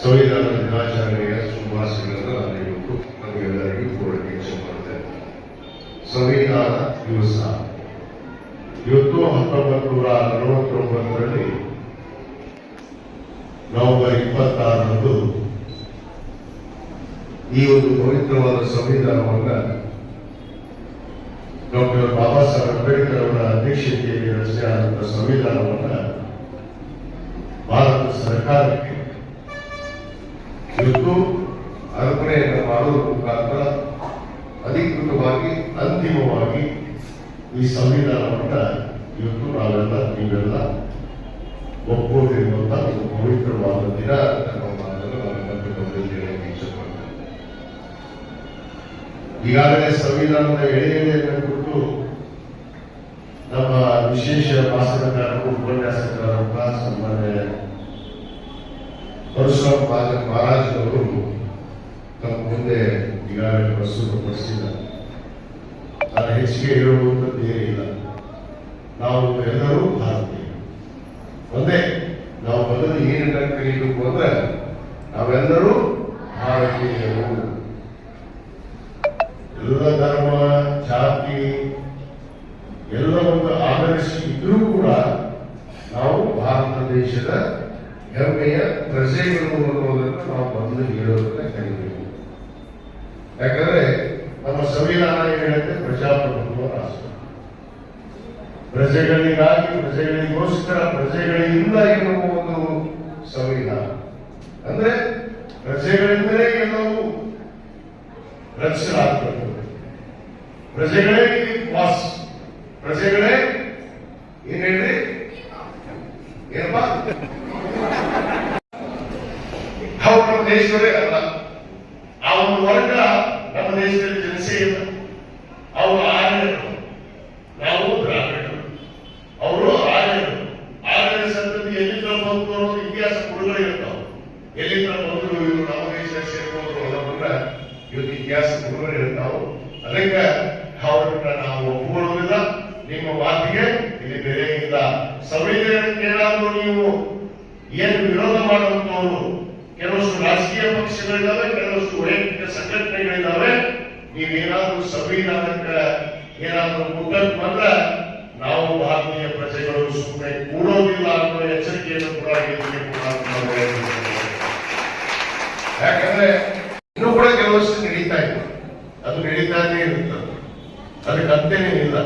ಸಂವಿಧಾನ ದಿನಾಚರಣೆಯ ಶುಭಾಶಯಗಳನ್ನು ನಾನು ಇವತ್ತು ನಮಗೆಲ್ಲರಿಗೂ ಕೋರಕ್ಕೆ ಇಚ್ಛೆ ಮಾಡುತ್ತೇನೆ. ಸಂವಿಧಾನ ದಿವಸ ಇವತ್ತು 1949ರಲ್ಲಿ ನವೆಂಬರ್ 26ರಂದು ಈ ಒಂದು ಪವಿತ್ರವಾದ ಸಂವಿಧಾನವನ್ನು ಡಾಕ್ಟರ್ ಬಾಬಾ ಸಾಹೇಬ್ ಅಂಬೇಡ್ಕರ್ ಅವರ ಅಧ್ಯಕ್ಷತೆಯಲ್ಲಿ ರಚನೆಯಾದಂತಹ ಸಂವಿಧಾನವನ್ನು ಭಾರತ ಸರ್ಕಾರಕ್ಕೆ ಇವತ್ತು ಅರ್ಪಣೆಯನ್ನು ಮಾಡುವ ಮುಖಾಂತರ ಅಧಿಕೃತವಾಗಿ ಅಂತಿಮವಾಗಿ ಈ ಸಂವಿಧಾನವನ್ನು ಇವತ್ತು ನೀವೆಲ್ಲ ಒಪ್ಪಿಕೊಂಡಿರುವಂತಹ ಒಂದು ಪವಿತ್ರವಾದ ದಿನ ನಮ್ಮ ಮಾತನ್ನು ನಾನು ಹೇಳಕ್ಕೆ ಇಷ್ಟಪಡ್ತೇನೆ. ಈಗಾಗಲೇ ಸಂವಿಧಾನದ ಎಳೆಯನ್ನು ಕುರಿತು ನಮ್ಮ ವಿಶೇಷ ಭಾಷಣಕಾರರು ಉಪನ್ಯಾಸಕಾರರ ಸನ್ಮಾನ್ಯ ಪರಶುರಾಮ್ ಮಹಾರಾಜ್ ಅವರು ತಮ್ಮ ಮುಂದೆ ಈಗಾಗಲೇ ಪ್ರಸ್ತುತಪಡಿಸಿದ್ದಾರೆ. ನಾನು ಹೆಚ್ಚಿಗೆ ಹೇಳುವಂಥದ್ದು ಏನಿಲ್ಲ. ನಾವು ಎಲ್ಲರೂ ಭಾರತೀಯರು ಒಂದೇ. ನಾವು ಮೊದಲು ಏನನ್ನ ಕಲಿಯಬೇಕು ಅಂದ್ರೆ ನಾವೆಲ್ಲರೂ ಭಾರತೀಯರು. ಎಲ್ಲ ಧರ್ಮ ಜಾತಿ ಎಲ್ಲವನ್ನು ಆಧರಿಸಿ ಇದ್ರೂ ಕೂಡ ನಾವು ಭಾರತ ದೇಶದ ಹೆಮ್ಮೆಯ ಪ್ರಜೆಗಳು ಅನ್ನೋದನ್ನು ನಾವು ಮೊದಲು ಹೇಳೋದನ್ನ ಕಲಿಬೇಕು. ಯಾಕಂದ್ರೆ ನಮ್ಮ ಸಂವಿಧಾನ ಹೇಳುತ್ತೆ ಪ್ರಜಾಪ್ರಭುತ್ವ ರಾಷ್ಟ್ರ. ಪ್ರಜೆಗಳಿಗಾಗಿ, ಪ್ರಜೆಗಳಿಗೋಸ್ಕರ, ಪ್ರಜೆಗಳಿಂದ ಎನ್ನುವ ಒಂದು ಸಂವಿಧಾನ. ಅಂದ್ರೆ ಪ್ರಜೆಗಳಿಂದಲೇ ಎಲ್ಲವೂ ರಕ್ಷಣಾಗ್ತದೆ. ಪ್ರಜೆಗಳೇ ವಾಸ್, ಪ್ರಜೆಗಳೇ ಏನ್ ಹೇಳ್ರಿ ಏನಪ್ಪ ಅವ್ರು ನಮ್ಮ ದೇಶದವರೇ ಅಲ್ಲ. ಆ ಒಂದು ವರ್ಗ ನಮ್ಮ ದೇಶದಲ್ಲಿ ಜನಿಸೇ ಇಲ್ಲ. ಅವರು ಆರ್ಯರು, ನಾವು ದ್ರಾವಿಡರು. ಅವರು ಆರ್ಯರು. ಆರ್ಯರ ಸಂತತಿ ಎಲ್ಲಿಂದ ಬಂತು ಅನ್ನೋದು ಇತಿಹಾಸ ಕುರುಗಳೇ ಇರ್ತಾವ. ಎಲ್ಲಿಂದ ಬಂದ್ರು ಇವರು ನಮ್ಮ ದೇಶ ಸೇರ್ಕೊಂಡ್ರು ಅನ್ನೋದನ್ನ ಇವತ್ತು ಇತಿಹಾಸ ಕುರುಗಳೇ ಇರ್ತಾವ. ಅದಕ್ಕೆ ಅವ್ರನ್ನ ನಾವು ಒಪ್ಪಿಕೊಳ್ಳುವುದಿಲ್ಲ. ನಿಮ್ಮ ಮಾತಿಗೆ ಇಲ್ಲಿ ಬೆಲೆ ಇಲ್ಲ. ಸಂವಿಧಾನಕ್ಕೆ ಏನಾದರೂ ನೀವು ಏನು ವಿರೋಧ ಮಾಡುವಂತವರು ಕೆಲವಷ್ಟು ರಾಜಕೀಯ ಪಕ್ಷಗಳಿದ್ದಾವೆ, ಕೆಲವಷ್ಟು ವೈಯಕ್ತಿಕ ಸಂಘಟನೆಗಳಿದ್ದಾವೆ. ನೀವೇನಾದ್ರೂ ಸಂವಿಧಾನಕ್ಕೆ ಏನಾದ್ರೂ ಮುಟ್ಟಕ್ಕೆ ಬಂದ್ರೆ ನಾವು ಭಾರತೀಯ ಪ್ರಜೆಗಳು ಸುಮ್ಮನೆ ಕೂಡೋದಿಲ್ಲ ಅನ್ನೋ ಎಚ್ಚರಿಕೆಯನ್ನು ಕೂಡ ಯಾಕಂದ್ರೆ ಇನ್ನೂ ಕೂಡ ಕೆಲವಷ್ಟು ನಡೀತಾ ಇದೆ. ಅದು ನಡೀತಾನೇ ಇರುತ್ತದೆ. ಅದಕ್ಕೆ ಅಂತೆನೇ ಇಲ್ಲ.